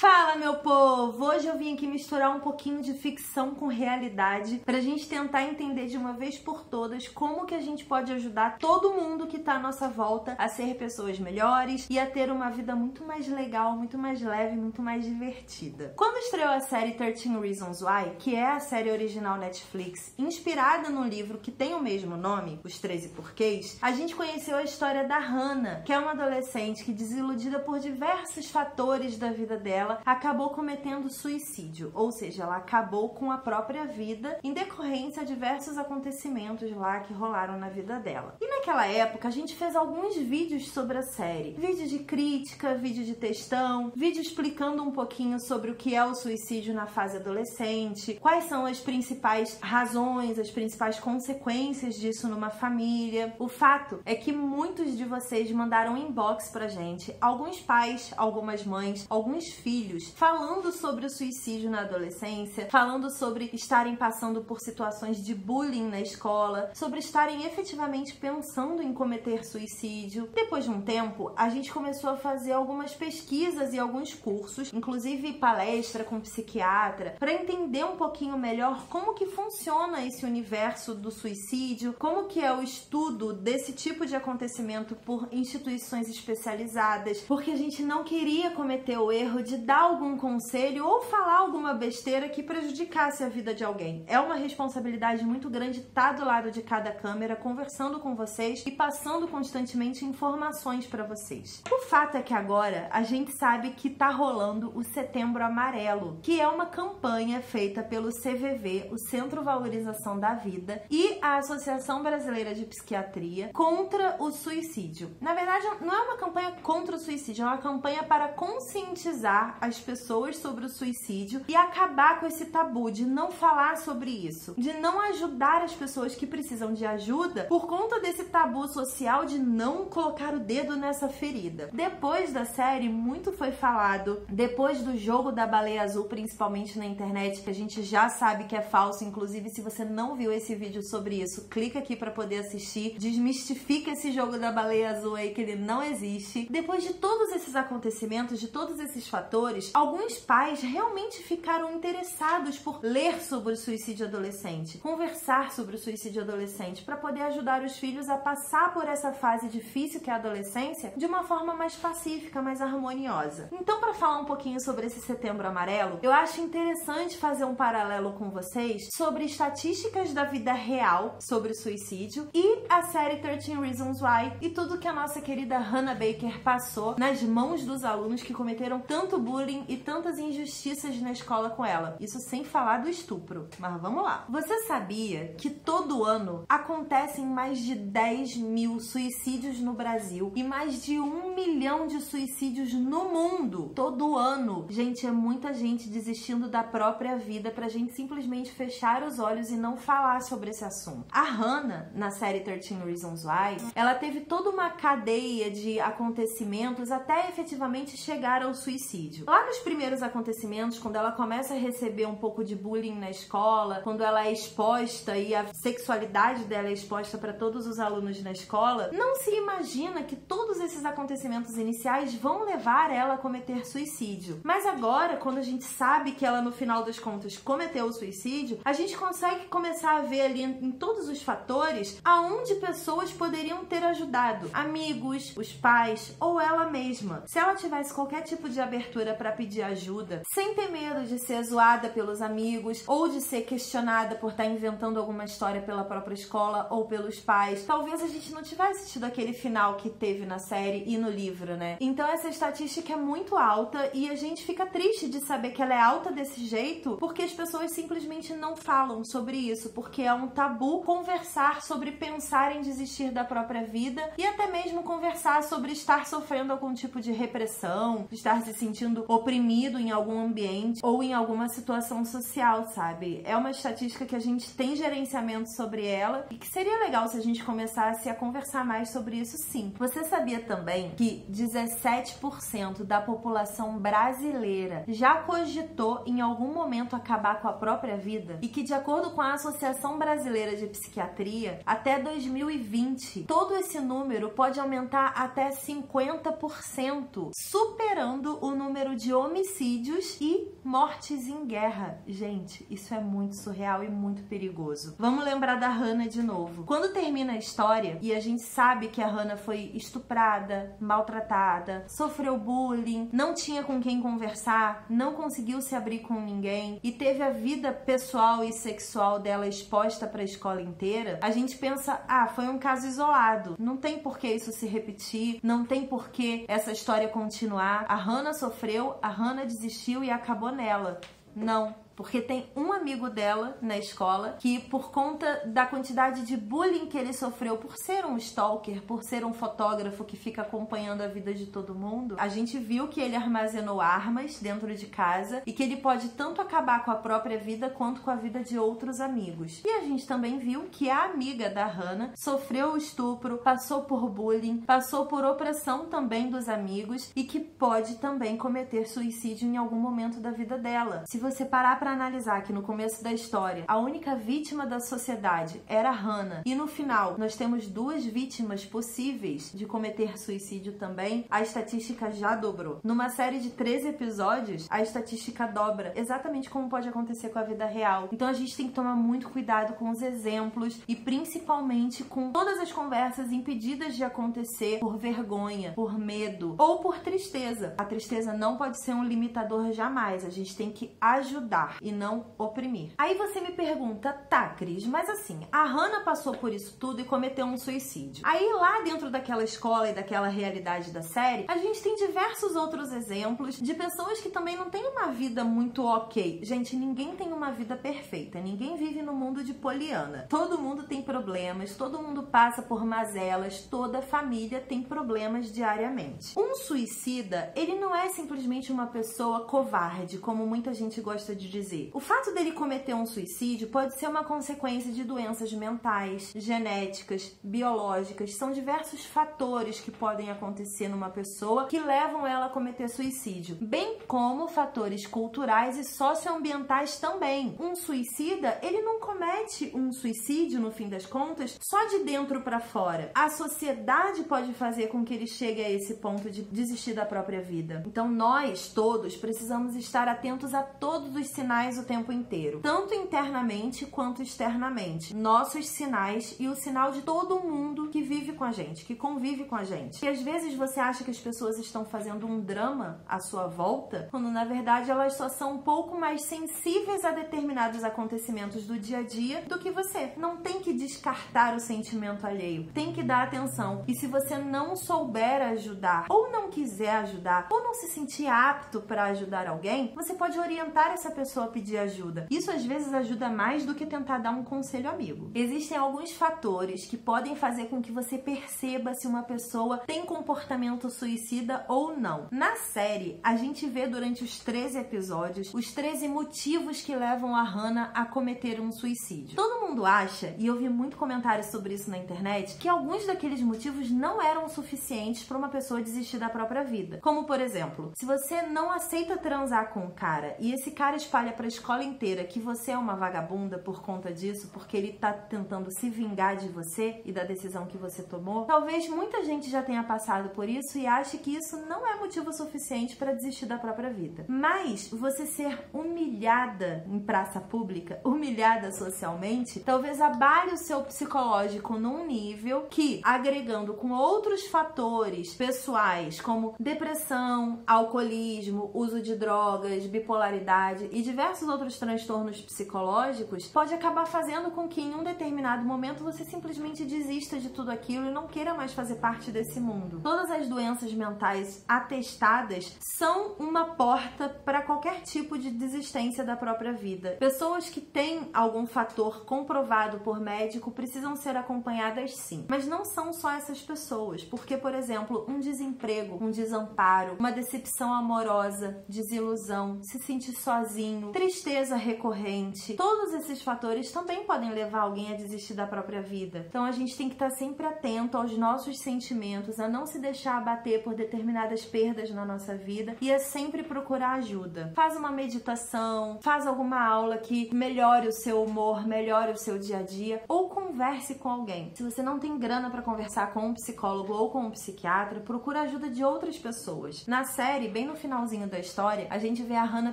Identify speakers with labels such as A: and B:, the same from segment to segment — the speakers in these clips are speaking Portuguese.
A: Fala, meu povo! Hoje eu vim aqui misturar um pouquinho de ficção com realidade pra gente tentar entender de uma vez por todas como que a gente pode ajudar todo mundo que tá à nossa volta a ser pessoas melhores e a ter uma vida muito mais legal, muito mais leve, muito mais divertida. Quando estreou a série 13 Reasons Why, que é a série original Netflix, inspirada no livro que tem o mesmo nome, Os 13 Porquês, a gente conheceu a história da Hannah, que é uma adolescente que, desiludida por diversos fatores da vida dela, acabou cometendo suicídio, ou seja, ela acabou com a própria vida em decorrência de diversos acontecimentos lá que rolaram na vida dela. E naquela época a gente fez alguns vídeos sobre a série, vídeo de crítica, vídeo de textão, vídeo explicando um pouquinho sobre o que é o suicídio na fase adolescente, quais são as principais razões, as principais consequências disso numa família. O fato é que muitos de vocês mandaram inbox pra gente, alguns pais, algumas mães, alguns filhos, falando sobre o suicídio na adolescência, falando sobre estarem passando por situações de bullying na escola, sobre estarem efetivamente pensando em cometer suicídio. Depois de um tempo, a gente começou a fazer algumas pesquisas e alguns cursos, inclusive palestra com psiquiatra, para entender um pouquinho melhor como que funciona esse universo do suicídio, como que é o estudo desse tipo de acontecimento por instituições especializadas, porque a gente não queria cometer o erro de dar algum conselho ou falar alguma besteira que prejudicasse a vida de alguém. É uma responsabilidade muito grande estar do lado de cada câmera, conversando com vocês e passando constantemente informações para vocês. O fato é que agora a gente sabe que tá rolando o Setembro Amarelo, que é uma campanha feita pelo CVV, o Centro Valorização da Vida, e a Associação Brasileira de Psiquiatria contra o suicídio. Na verdade, não é uma campanha contra o suicídio, é uma campanha para conscientizar as pessoas sobre o suicídio e acabar com esse tabu de não falar sobre isso, de não ajudar as pessoas que precisam de ajuda por conta desse tabu social de não colocar o dedo nessa ferida. Depois da série, muito foi falado, depois do jogo da baleia azul, principalmente na internet, que a gente já sabe que é falso. Inclusive, se você não viu esse vídeo sobre isso, clica aqui para poder assistir, desmistifica esse jogo da baleia azul aí, que ele não existe. Depois de todos esses acontecimentos, de todos esses fatores, alguns pais realmente ficaram interessados por ler sobre o suicídio adolescente, conversar sobre o suicídio adolescente, para poder ajudar os filhos a passar por essa fase difícil que é a adolescência de uma forma mais pacífica, mais harmoniosa. Então, para falar um pouquinho sobre esse Setembro Amarelo, eu acho interessante fazer um paralelo com vocês sobre estatísticas da vida real sobre o suicídio e a série 13 Reasons Why e tudo que a nossa querida Hannah Baker passou nas mãos dos alunos que cometeram tanto bullying e tantas injustiças na escola com ela. Isso sem falar do estupro. Mas vamos lá. Você sabia que todo ano acontecem mais de 10 mil suicídios no Brasil e mais de 1 milhão de suicídios no mundo? Todo ano. Gente, é muita gente desistindo da própria vida pra gente simplesmente fechar os olhos e não falar sobre esse assunto. A Hannah, na série 13 Reasons Why, ela teve toda uma cadeia de acontecimentos até efetivamente chegar ao suicídio. Lá nos primeiros acontecimentos, quando ela começa a receber um pouco de bullying na escola, quando ela é exposta e a sexualidade dela é exposta para todos os alunos na escola, não se imagina que todos esses acontecimentos iniciais vão levar ela a cometer suicídio. Mas agora, quando a gente sabe que ela no final das contas cometeu o suicídio, a gente consegue começar a ver ali em todos os fatores aonde pessoas poderiam ter ajudado. Amigos, os pais ou ela mesma. Se ela tivesse qualquer tipo de abertura para pedir ajuda, sem ter medo de ser zoada pelos amigos ou de ser questionada por estar inventando alguma história pela própria escola ou pelos pais, talvez a gente não tivesse tido aquele final que teve na série e no livro, né? Então essa estatística é muito alta e a gente fica triste de saber que ela é alta desse jeito porque as pessoas simplesmente não falam sobre isso, porque é um tabu conversar sobre pensar em desistir da própria vida e até mesmo conversar sobre estar sofrendo algum tipo de repressão, de estar se sentindo oprimido em algum ambiente ou em alguma situação social, sabe? É uma estatística que a gente tem gerenciamento sobre ela e que seria legal se a gente começasse a conversar mais sobre isso, sim. Você sabia também que que 17% da população brasileira já cogitou em algum momento acabar com a própria vida? E que, de acordo com a Associação Brasileira de Psiquiatria, até 2020, todo esse número pode aumentar até 50%, superando o número de homicídios e mortes em guerra. Gente, isso é muito surreal e muito perigoso. Vamos lembrar da Hannah de novo. Quando termina a história e a gente sabe que a Hannah foi estuprada, maltratada, sofreu bullying, não tinha com quem conversar, não conseguiu se abrir com ninguém e teve a vida pessoal e sexual dela exposta para a escola inteira, a gente pensa, foi um caso isolado. Não tem por que isso se repetir, não tem por que essa história continuar. A Hannah sofreu, a Hannah desistiu e acabou nela. Não. Porque tem um amigo dela na escola que, por conta da quantidade de bullying que ele sofreu por ser um stalker, por ser um fotógrafo que fica acompanhando a vida de todo mundo, a gente viu que ele armazenou armas dentro de casa e que ele pode tanto acabar com a própria vida quanto com a vida de outros amigos. E a gente também viu que a amiga da Hannah sofreu estupro, passou por bullying, passou por opressão também dos amigos e que pode também cometer suicídio em algum momento da vida dela. Se você parar para analisar que no começo da história a única vítima da sociedade era a Hannah e no final nós temos 2 vítimas possíveis de cometer suicídio também, a estatística já dobrou. Numa série de 13 episódios, a estatística dobra, exatamente como pode acontecer com a vida real. Então a gente tem que tomar muito cuidado com os exemplos e principalmente com todas as conversas impedidas de acontecer por vergonha, por medo ou por tristeza. A tristeza não pode ser um limitador jamais, a gente tem que ajudar e não oprimir. Aí você me pergunta, tá, Cris, mas assim, a Hannah passou por isso tudo e cometeu um suicídio. Aí lá dentro daquela escola e daquela realidade da série, a gente tem diversos outros exemplos de pessoas que também não têm uma vida muito ok. Gente, ninguém tem uma vida perfeita, ninguém vive no mundo de Poliana. Todo mundo tem problemas, todo mundo passa por mazelas, toda família tem problemas diariamente. Um suicida, ele não é simplesmente uma pessoa covarde, como muita gente gosta de dizer. O fato dele cometer um suicídio pode ser uma consequência de doenças mentais, genéticas, biológicas. São diversos fatores que podem acontecer numa pessoa que levam ela a cometer suicídio, bem como fatores culturais e socioambientais também. Um suicida, ele não comete um suicídio, no fim das contas, só de dentro para fora. A sociedade pode fazer com que ele chegue a esse ponto de desistir da própria vida. Então nós todos precisamos estar atentos a todos os sinais o tempo inteiro, tanto internamente quanto externamente. Nossos sinais e o sinal de todo mundo que vive com a gente, que convive com a gente. E às vezes você acha que as pessoas estão fazendo um drama à sua volta, quando na verdade elas só são um pouco mais sensíveis a determinados acontecimentos do dia a dia do que você. Não tem que descartar o sentimento alheio, tem que dar atenção. E se você não souber ajudar, ou não quiser ajudar, ou não se sentir apto para ajudar alguém, você pode orientar essa pessoa a pedir ajuda. Isso às vezes ajuda mais do que tentar dar um conselho amigo. Existem alguns fatores que podem fazer com que você perceba se uma pessoa tem comportamento suicida ou não. Na série, a gente vê durante os 13 episódios os 13 motivos que levam a Hannah a cometer um suicídio. Todo mundo acha, e eu vi muito comentário sobre isso na internet, que alguns daqueles motivos não eram suficientes para uma pessoa desistir da própria vida. Como, por exemplo, se você não aceita transar com um cara e esse cara espalha para a escola inteira que você é uma vagabunda por conta disso, porque ele tá tentando se vingar de você e da decisão que você tomou, talvez muita gente já tenha passado por isso e ache que isso não é motivo suficiente para desistir da própria vida. Mas você ser humilhada em praça pública, humilhada socialmente, talvez abale o seu psicológico num nível que, agregando com outros fatores pessoais, como depressão, alcoolismo, uso de drogas, bipolaridade e diversos outros transtornos psicológicos, pode acabar fazendo com que em um determinado momento você simplesmente desista de tudo aquilo e não queira mais fazer parte desse mundo. Todas as doenças mentais atestadas são uma porta para qualquer qualquer tipo de desistência da própria vida. Pessoas que têm algum fator comprovado por médico precisam ser acompanhadas sim, mas não são só essas pessoas, porque, por exemplo, um desemprego, um desamparo, uma decepção amorosa, desilusão, se sentir sozinho, tristeza recorrente, todos esses fatores também podem levar alguém a desistir da própria vida. Então a gente tem que estar sempre atento aos nossos sentimentos, a não se deixar abater por determinadas perdas na nossa vida e a sempre procurar ajuda. Faz uma meditação, faz alguma aula que melhore o seu humor, melhore o seu dia a dia, ou converse com alguém. Se você não tem grana para conversar com um psicólogo ou com um psiquiatra, procura a ajuda de outras pessoas. Na série, bem no finalzinho da história, a gente vê a Hannah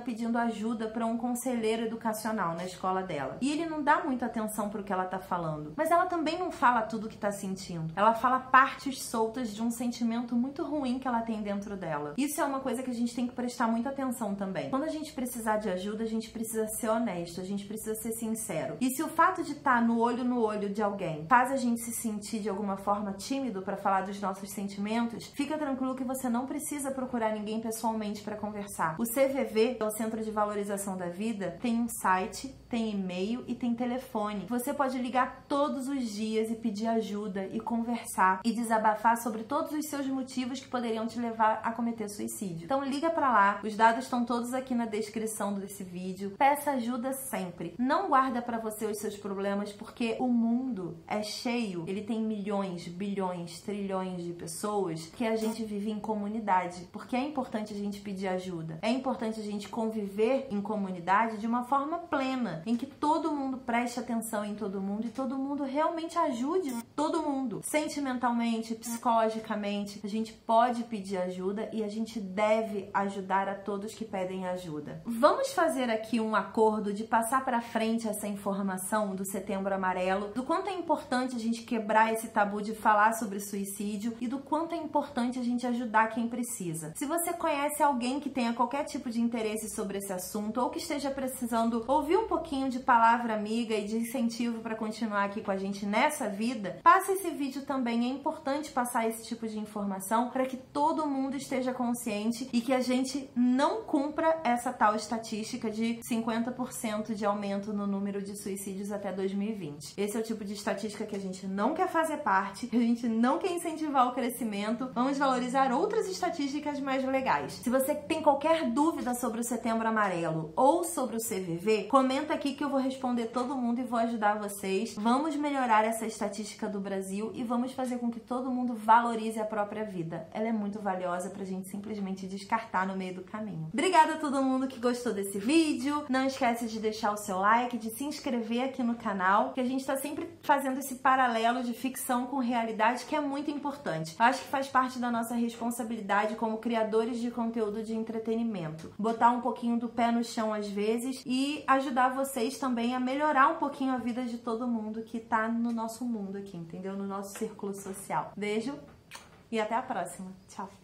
A: pedindo ajuda para um conselheiro educacional na escola dela. E ele não dá muita atenção pro que ela tá falando, mas ela também não fala tudo que tá sentindo. Ela fala partes soltas de um sentimento muito ruim que ela tem dentro dela. Isso é uma coisa que a gente tem que prestar muita atenção também. Quando a gente precisar de ajuda, a gente precisa ser honesto, a gente precisa ser sincero. E se o fato de estar no olho de alguém faz a gente se sentir de alguma forma tímido para falar dos nossos sentimentos, fica tranquilo que você não precisa procurar ninguém pessoalmente para conversar. O CVV, que é o Centro de Valorização da Vida, tem um site, tem e-mail e tem telefone. Você pode ligar todos os dias e pedir ajuda e conversar e desabafar sobre todos os seus motivos que poderiam te levar a cometer suicídio. Então liga pra lá, os dados estão todos aqui na descrição desse vídeo. Peça ajuda sempre. Não guarda pra você os seus problemas, porque o mundo é cheio, ele tem milhões, bilhões, trilhões de pessoas que a gente vive em comunidade, porque é importante a gente pedir ajuda. É importante a gente conviver em comunidade de uma forma plena, em que todo mundo preste atenção em todo mundo e todo mundo realmente ajude todo mundo. Sentimentalmente, psicologicamente, a gente pode pedir ajuda e a gente deve ajudar a todos que pedem ajuda. Vamos fazer aqui um acordo de passar para frente essa informação do Setembro Amarelo, do quanto é importante a gente quebrar esse tabu de falar sobre suicídio e do quanto é importante a gente ajudar quem precisa. Se você conhece alguém que tenha qualquer tipo de interesse sobre esse assunto ou que esteja precisando ouvir um pouquinho de palavra amiga e de incentivo para continuar aqui com a gente nessa vida, passa esse vídeo também. É importante passar esse tipo de informação para que todo mundo esteja consciente e que a gente não cumpra essa tal estatística de 50% de aumento no número de suicídios até 2020. Esse é o tipo de estatística que a gente não quer fazer parte, a gente não quer incentivar o crescimento. Vamos valorizar outras estatísticas mais legais. Se você tem qualquer dúvida sobre o Setembro Amarelo ou sobre o CVV, comenta aqui que eu vou responder todo mundo e vou ajudar vocês. Vamos melhorar essa estatística do Brasil e vamos fazer com que todo mundo valorize a própria vida. Ela é muito valiosa pra gente simplesmente descartar no meio do caminho. Obrigada a todo mundo que gostou desse vídeo. Não esquece de deixar o seu like, de se inscrever aqui no canal, que a gente tá sempre fazendo esse paralelo de ficção com realidade, que é muito importante. Eu acho que faz parte da nossa responsabilidade como criadores de conteúdo de entretenimento. Botar um pouquinho do pé no chão às vezes e ajudar vocês também a melhorar um pouquinho a vida de todo mundo que tá no nosso mundo aqui, entendeu? No nosso círculo social. Beijo e até a próxima. Tchau!